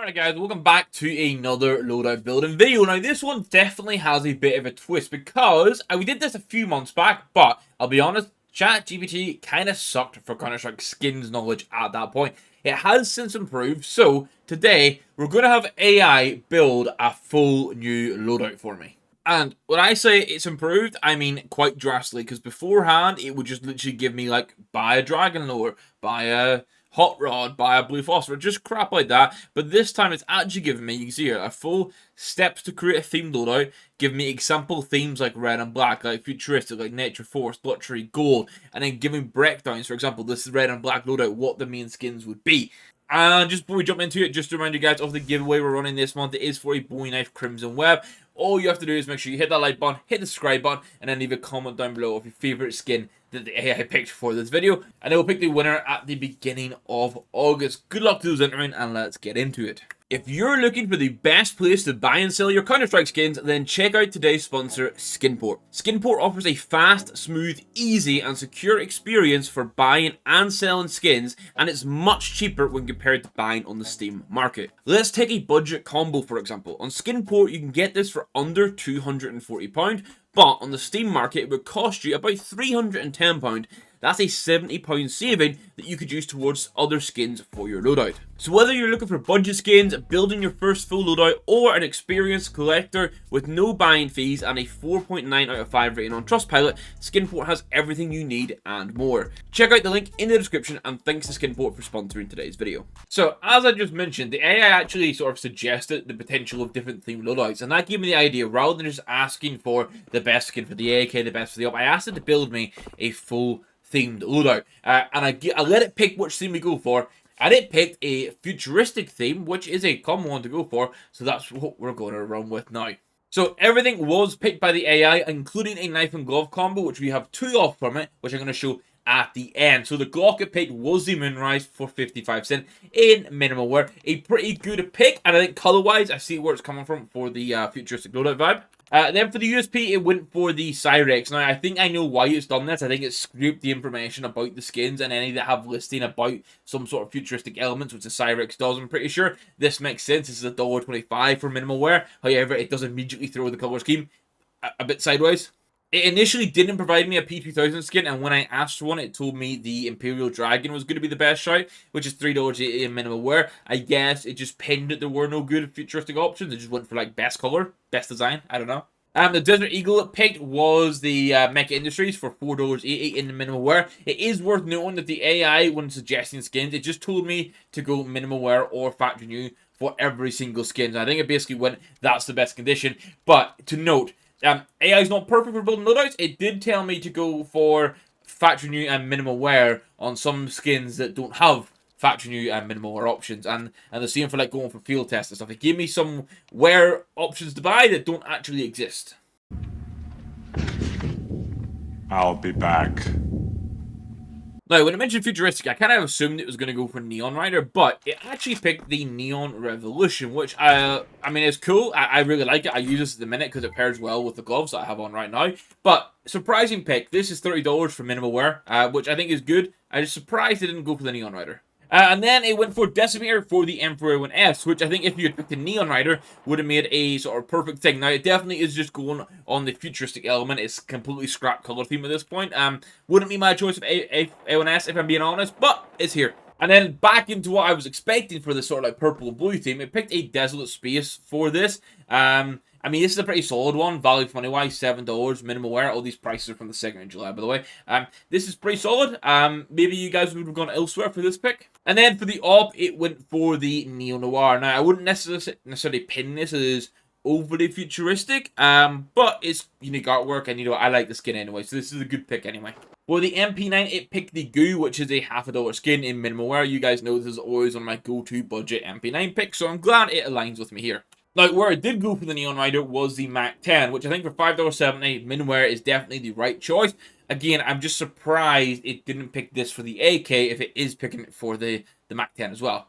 Alright guys, welcome back to another loadout building video. Now this one definitely has a bit of a twist because we did this a few months back, but I'll be honest, ChatGPT kind of sucked for Counter-Strike skins knowledge at that point. It has since improved, so today we're going to have AI build a full new loadout for me. And when I say it's improved, I mean quite drastically, because beforehand it would just literally give me like, buy a dragon lure, buy a hot rod, buy a blue phosphor, just crap like that. But this time it's actually giving me, you can see here, a full steps to create a themed loadout, give me example themes like red and black, like futuristic, like nature, forest, luxury, gold, and then giving breakdowns, for example, this red and black loadout, what the main skins would be. And just before we jump into it, just to remind you guys of the giveaway we're running this month. It is for a Bowie Knife Crimson Web. All you have to do is make sure you hit that like button, hit the subscribe button, and then leave a comment down below of your favorite skin that the AI picked for this video. And they will pick the winner at the beginning of August. Good luck to those entering, and let's get into it. If you're looking for the best place to buy and sell your Counter-Strike skins, then check out today's sponsor, Skinport. Skinport offers a fast, smooth, easy, and secure experience for buying and selling skins, and it's much cheaper when compared to buying on the Steam market. Let's take a budget combo, for example. On Skinport, you can get this for under £240, but on the Steam market, it would cost you about £310. That's a £70 saving that you could use towards other skins for your loadout. So whether you're looking for budget skins, building your first full loadout, or an experienced collector with no buying fees and a 4.9 out of 5 rating on Trustpilot, Skinport has everything you need and more. Check out the link in the description, and thanks to Skinport for sponsoring today's video. So as I just mentioned, the AI actually sort of suggested the potential of different themed loadouts, and that gave me the idea, rather than just asking for the best skin for the AK, the best for the op, I asked it to build me a full themed loadout, and I let it pick which theme we go for, and it picked a futuristic theme, which is a common one to go for, so that's what we're going to run with now. So everything was picked by the AI, including a knife and glove combo, which we have two off from it, which I'm going to show at the end. So the Glock it picked was the Moonrise for 55 cents in minimal wear. A pretty good pick, and I think color-wise, I see where it's coming from for the futuristic loadout vibe. Then for the USP, it went for the Cyrex. Now, I think I know why it's done this. I think it's scraped the information about the skins and any that have listing about some sort of futuristic elements, which the Cyrex does, I'm pretty sure. This makes sense. This is $1.25 for minimal wear. However, it does immediately throw the color scheme a bit sideways. It initially didn't provide me a P2000 skin, and when I asked for one, it told me the Imperial Dragon was going to be the best shout, which is $3.80 in minimum wear. I guess it just pinned that there were no good futuristic options. It just went for like best color, best design, I don't know. The Desert Eagle it picked was the Mecha Industries for $4.80 in the minimal wear. It is worth noting that the AI, when suggesting skins, it just told me to go minimal wear or factory new for every single skin. So I think it basically went, that's the best condition. But to note, AI is not perfect for building loadouts. It did tell me to go for factory new and minimal wear on some skins that don't have factory new and minimal wear options, and the same for like going for field tests and stuff. It gave me some wear options to buy that don't actually exist. I'll be back. Now, when I mentioned futuristic, I kind of assumed it was going to go for Neon Rider, but it actually picked the Neon Revolution, which, I mean, it's cool. I really like it. I use this at the minute because it pairs well with the gloves that I have on right now. But, surprising pick. This is $30 for minimal wear, which I think is good. I was surprised it didn't go for the Neon Rider. And then it went for Decimator for the Emperor 1S, which I think if you had picked the Neon Rider, would have made a sort of perfect thing. Now, it definitely is just going on the futuristic element. It's completely scrap color theme at this point. Wouldn't be my choice of A1S, if I'm being honest, but it's here. And then back into what I was expecting for this sort of like purple and blue theme, it picked a Desolate Space for this. I mean, this is a pretty solid one, value for money wise, $7, minimal wear. All these prices are from the 2nd of July, by the way. This is pretty solid. Maybe you guys would have gone elsewhere for this pick. And then for the op, it went for the Neo Noir. Now, I wouldn't necessarily pin this as overly futuristic, but it's unique artwork, and you know, I like the skin anyway, so this is a good pick anyway. For the MP9, it picked the Goo, which is a $50 skin in minimal wear. You guys know this is always one of my go-to budget MP9 picks, so I'm glad it aligns with me here. Now, where I did go for the Neon Rider was the Mac 10, which I think for $5.70 minimal wear is definitely the right choice. Again, I'm just surprised it didn't pick this for the AK if it is picking it for the Mac 10 as well.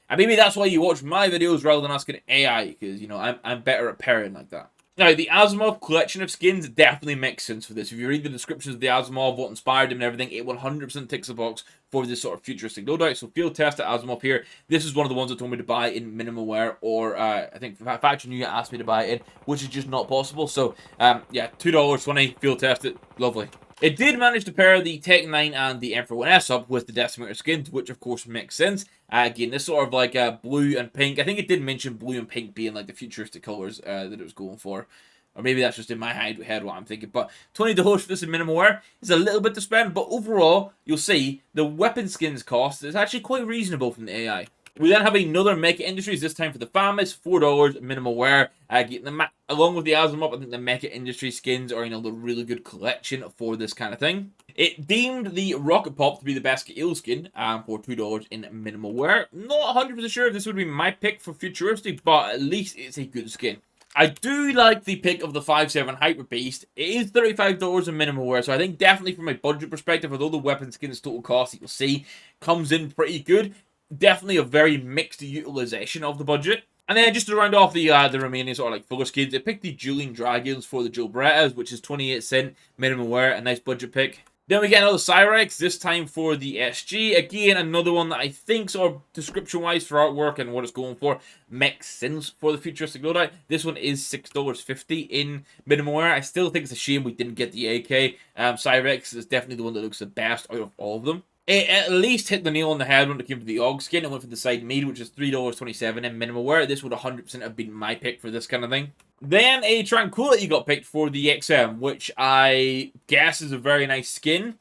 And maybe that's why you watch my videos rather than asking AI, because, you know, I'm better at pairing like that. Now, the Asimov collection of skins definitely makes sense for this. If you read the descriptions of the Asimov, what inspired him and everything, it 100% ticks the box for this sort of futuristic loadout. So field test it as I'm up here. This is one of the ones that told me to buy in minimal wear, or I think Factory New asked me to buy it in, which is just not possible. So yeah, $2.20, field test it, lovely. It did manage to pair the Tech 9 and the Emperor 1S up with the Decimator skins, which of course makes sense. Again, this sort of like blue and pink. I think it did mention blue and pink being like the futuristic colors that it was going for. Or maybe that's just in my head what I'm thinking. But $20 for this in minimal wear is a little bit to spend. But overall, you'll see the weapon skins cost is actually quite reasonable from the AI. We then have another Mecha Industries, this time for the FAMAS, $4 minimal wear. Along with the Azimuth, I think the Mecha Industries skins are, the really good collection for this kind of thing. It deemed the Rocket Pop to be the best eel skin for $2 in minimal wear. Not 100% sure if this would be my pick for futuristic, but at least it's a good skin. I do like the pick of the 5.7 Hyper Beast. It is $35 in minimal wear, so I think definitely from a budget perspective, although the weapon skin's total cost, you'll see, comes in pretty good. Definitely a very mixed utilization of the budget. And then just to round off the remaining sort of like fuller skins, I picked the Dueling Dragons for the Joe Berettas, which is 28 cent minimum wear, a nice budget pick. Then we get another Cyrex, this time for the SG. Again, another one that I think sort of description-wise for artwork and what it's going for makes sense for the futuristic loadout. This one is $6.50 in minimum wear. I still think it's a shame we didn't get the AK. Cyrex is definitely the one that looks the best out of all of them. It at least hit the nail on the head when it came to the AUG skin. It went for the side mid, which is $3.27 in minimal wear. This would 100% have been my pick for this kind of thing. Then a Tranquility got picked for the XM, which I guess is a very nice skin.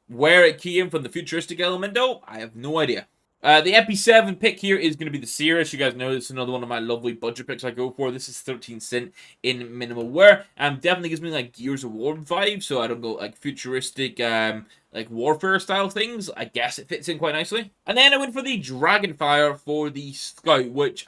Where it came from the futuristic element, though, I have no idea. The MP7 pick here is going to be the Cirrus. You guys know this is another one of my lovely budget picks I go for. This is 13 cent in minimal wear. Definitely gives me like Gears of War vibes, so I don't go like futuristic, like warfare style things. I guess it fits in quite nicely. And then I went for the Dragonfire for the Scout, which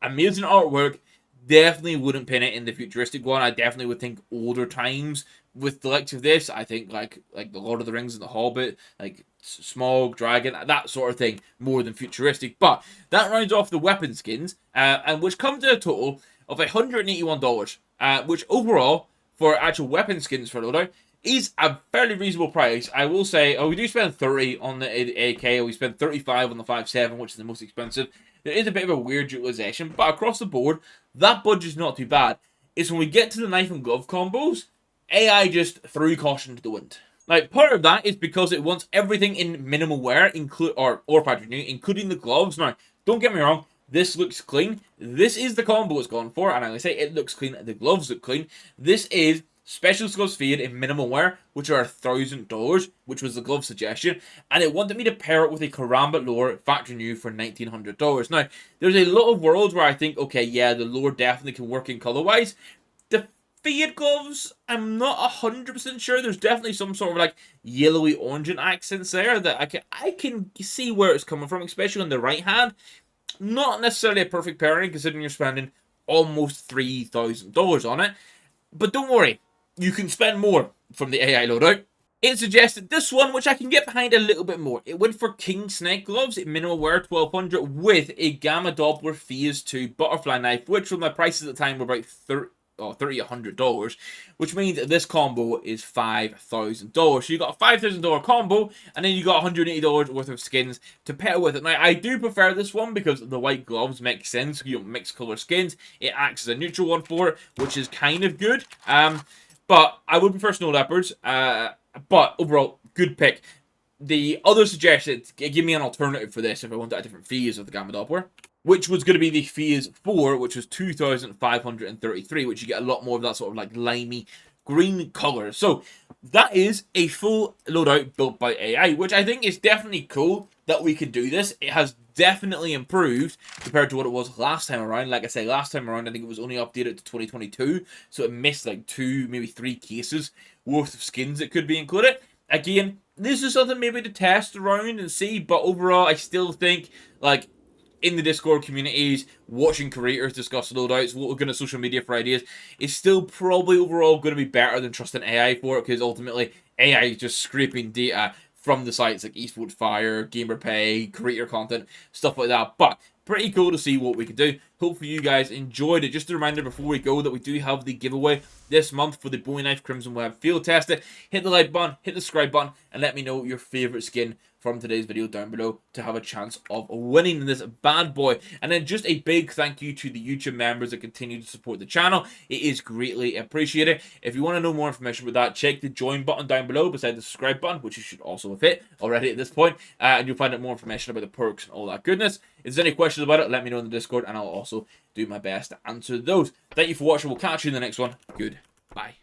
amazing artwork. Definitely wouldn't pin it in the futuristic one. I definitely would think older times with the likes of this. I think like the Lord of the Rings and the Hobbit, like Smaug, Dragon, that sort of thing, more than futuristic. But that rounds off the weapon skins, and which comes to a total of $181, which overall for actual weapon skins for loadout is a fairly reasonable price. I will say, we do spend $30 on the AK, we spend $35 on the 5.7, which is the most expensive. There is a bit of a weird utilization, but across the board, that budget's not too bad. It's when we get to the knife and glove combos, AI just threw caution to the wind. Like, part of that is because it wants everything in minimal wear, or Factory New, including the gloves. Now, don't get me wrong, this looks clean. This is the combo it's gone for, and I say it looks clean, the gloves look clean. This is Special Gloves Fade in minimal wear, which are $1,000, which was the glove suggestion, and it wanted me to pair it with a Karambit lore Factory New for $1,900. Now, there's a lot of worlds where I think, okay, yeah, the lore definitely can work in color-wise. The Fade gloves, I'm not 100% sure. There's definitely some sort of like yellowy orange accents there that I can see where it's coming from, especially on the right hand. Not necessarily a perfect pairing considering you're spending almost $3,000 on it, but don't worry. You can spend more from the AI loadout. It suggested this one, which I can get behind a little bit more. It went for King Snake gloves at minimal wear, $1,200, with a Gamma Doppler Phase 2 butterfly knife, which from my prices at the time were about $3,100, which means that this combo is $5,000. So you got a $5,000 combo, and then you got $180 worth of skins to pair with it. Now, I do prefer this one because the white gloves make sense. You don't mix color skins. It acts as a neutral one for it, which is kind of good. But I would prefer Snow Leopards. But overall, good pick. The other suggestion, give me an alternative for this if I wanted a different phase of the Gamma Doppler, which was going to be the Phase 4, which was $2,533, which you get a lot more of that sort of like limey green color. So that is a full loadout built by AI, which I think is definitely cool that we can do this. It has definitely improved compared to what it was last time around. Like I say, last time around, I think it was only updated to 2022, so it missed like 2, maybe 3 cases worth of skins that could be included. Again, this is something maybe to test around and see, but overall, I still think, like, in the Discord communities, watching creators discuss loadouts, looking at social media for ideas, is still probably overall going to be better than trusting AI for it, because ultimately, AI is just scraping data from the sites like Eastwood Fire, GamerPay, creator content, stuff like that. But pretty cool to see what we can do. Hopefully you guys enjoyed it. Just a reminder before we go that we do have the giveaway this month for the Bowie Knife Crimson Web Field Test It. Hit the like button, hit the subscribe button, and let me know your favorite skin from today's video down below to have a chance of winning this bad boy. And then just a big thank you to the YouTube members that continue to support the channel. It is greatly appreciated. If you want to know more information about that, check the join button down below beside the subscribe button, which you should also have hit already at this point, and you'll find out more information about the perks and all that goodness. If there's any questions about it, let me know in the Discord, and I'll also do my best to answer those. Thank you for watching. We'll catch you in the next one. Goodbye.